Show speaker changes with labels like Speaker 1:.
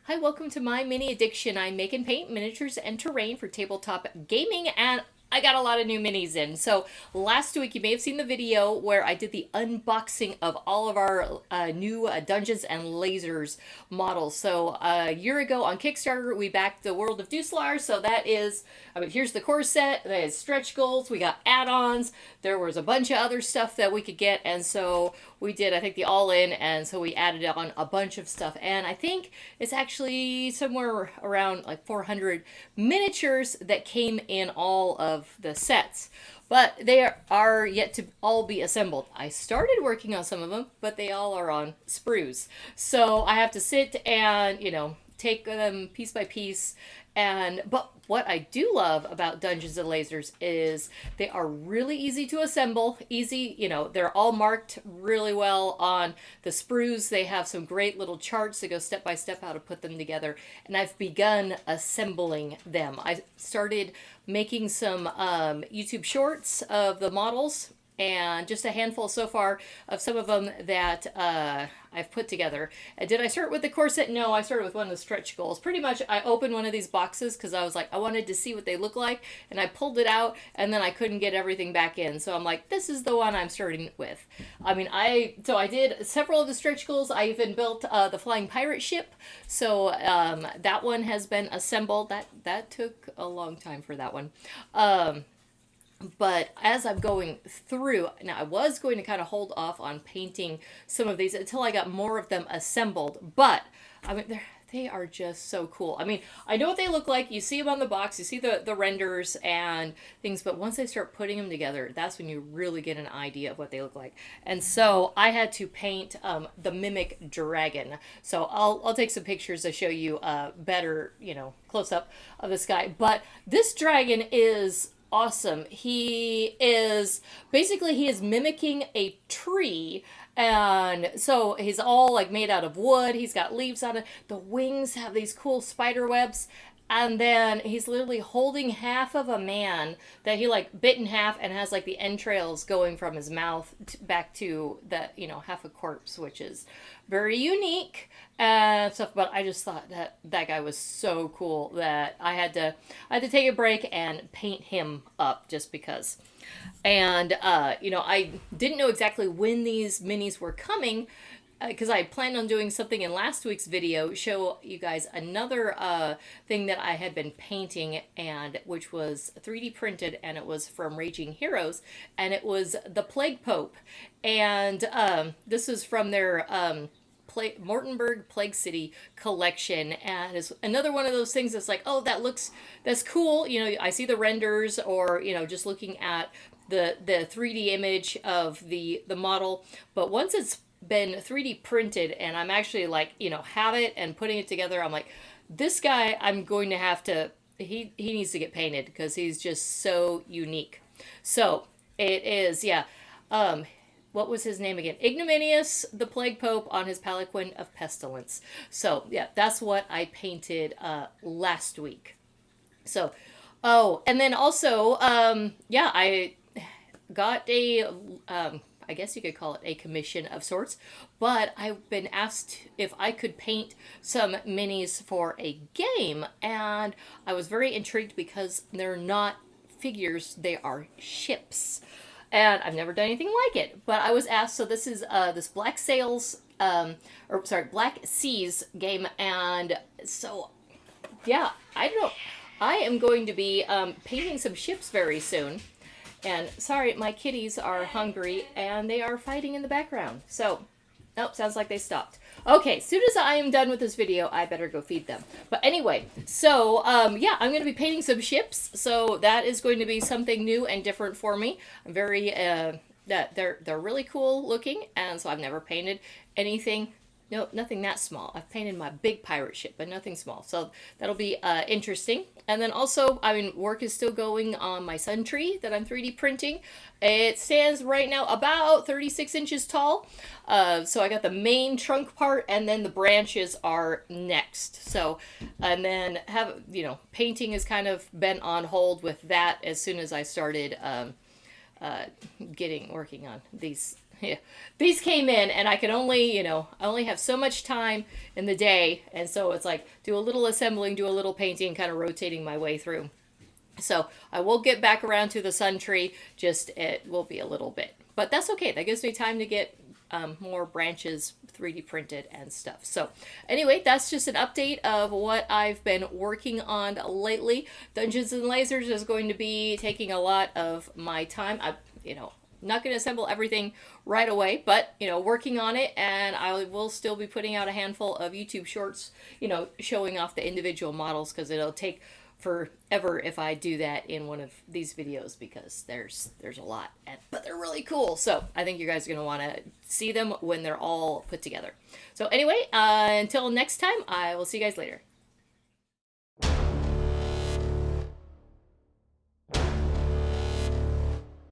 Speaker 1: Hi, welcome to My Mini Addiction. I make and paint miniatures and terrain for tabletop gaming, and I got a lot of new minis in. So last week you may have seen the video where I did the unboxing of all of our new Dungeons and Lasers models. So a year ago on Kickstarter we backed the World of Duslar. So that is, here's the core set. That is stretch goals. We got add-ons. There was a bunch of other stuff that we could get, and so we did, I think, the all-in, and so we added on a bunch of stuff, and I think it's actually somewhere around like 400 miniatures that came in all of the sets, but they are yet to all be assembled. I started working on some of them, but they all are on sprues, so I have to sit and take them piece by piece. And but what I do love about Dungeons and Lasers is they are really easy to assemble. Easy, they're all marked really well on the sprues. They have some great little charts that go step by step how to put them together. And I've begun assembling them. I started making some YouTube shorts of the models, and just a handful so far of some of them that I've put together. And did I start with the corset? No, I started with one of the stretch goals. Pretty much, I opened one of these boxes because I was like, I wanted to see what they look like, and I pulled it out, and then I couldn't get everything back in. So I'm like, this is the one I'm starting with. I did several of the stretch goals. I even built the flying pirate ship. So that one has been assembled. That took a long time for that one. But as I'm going through, now I was going to kind of hold off on painting some of these until I got more of them assembled. But they are just so cool. I know what they look like. You see them on the box, you see the renders and things, but once I start putting them together, that's when you really get an idea of what they look like. And so I had to paint the Mimic Dragon. So I'll take some pictures to show you better, close up of this guy. But this dragon is awesome. He is mimicking a tree, and so he's all like made out of wood. He's got leaves on it. The wings have these cool spider webs, and then he's literally holding half of a man that he like bit in half and has like the entrails going from his mouth back to the half a corpse, which is very unique and stuff. But I just thought that guy was so cool that I had to take a break and paint him up just because. And I didn't know exactly when these minis were coming, because I planned on doing something in last week's video, show you guys another thing that I had been painting, and which was 3D printed, and it was from Raging Heroes, and it was the Plague Pope. And this is from their Mortenberg Plague City collection, and it's another one of those things that's like, oh, that's cool. I see the renders, or just looking at the 3D image of the model, but once it's been 3D printed and I'm actually like, have it and putting it together, I'm like, this guy, I'm going to have to, he needs to get painted because he's just so unique. So it is, yeah. What was his name again? Ignominius, the Plague Pope, on his Palanquin of Pestilence. So yeah, that's what I painted last week. So, oh, and then also, yeah, I got a I guess you could call it a commission of sorts, but I've been asked if I could paint some minis for a game, and I was very intrigued because they're not figures, they are ships. And I've never done anything like it, but I was asked. So this is this Black Sails, or sorry, Black Seas game, and so yeah, I don't know. I am going to be painting some ships very soon. And sorry, my kitties are hungry and they are fighting in the background. So, nope, sounds like they stopped. Okay, as soon as I am done with this video, I better go feed them. But anyway, so yeah, I'm going to be painting some ships. So that is going to be something new and different for me. I'm very that they're really cool looking, and so I've never painted anything. No, nothing that small. I've painted my big pirate ship, but nothing small. So that'll be interesting. And then also, work is still going on my sun tree that I'm 3D printing. It stands right now about 36 inches tall. So I got the main trunk part, and then the branches are next. So, and then painting has kind of been on hold with that as soon as I started working on these yeah, these came in and I could only, I only have so much time in the day. And so it's like do a little assembling, do a little painting, kind of rotating my way through. So I will get back around to the sun tree, just it will be a little bit. But that's okay. That gives me time to get more branches 3D printed and stuff. So anyway, that's just an update of what I've been working on lately. Dungeons and Lasers is going to be taking a lot of my time. Not going to assemble everything right away, but working on it, and I will still be putting out a handful of YouTube shorts, showing off the individual models, because it'll take forever if I do that in one of these videos, because there's a lot, but they're really cool. So I think you guys are going to want to see them when they're all put together. So anyway, until next time, I will see you guys later.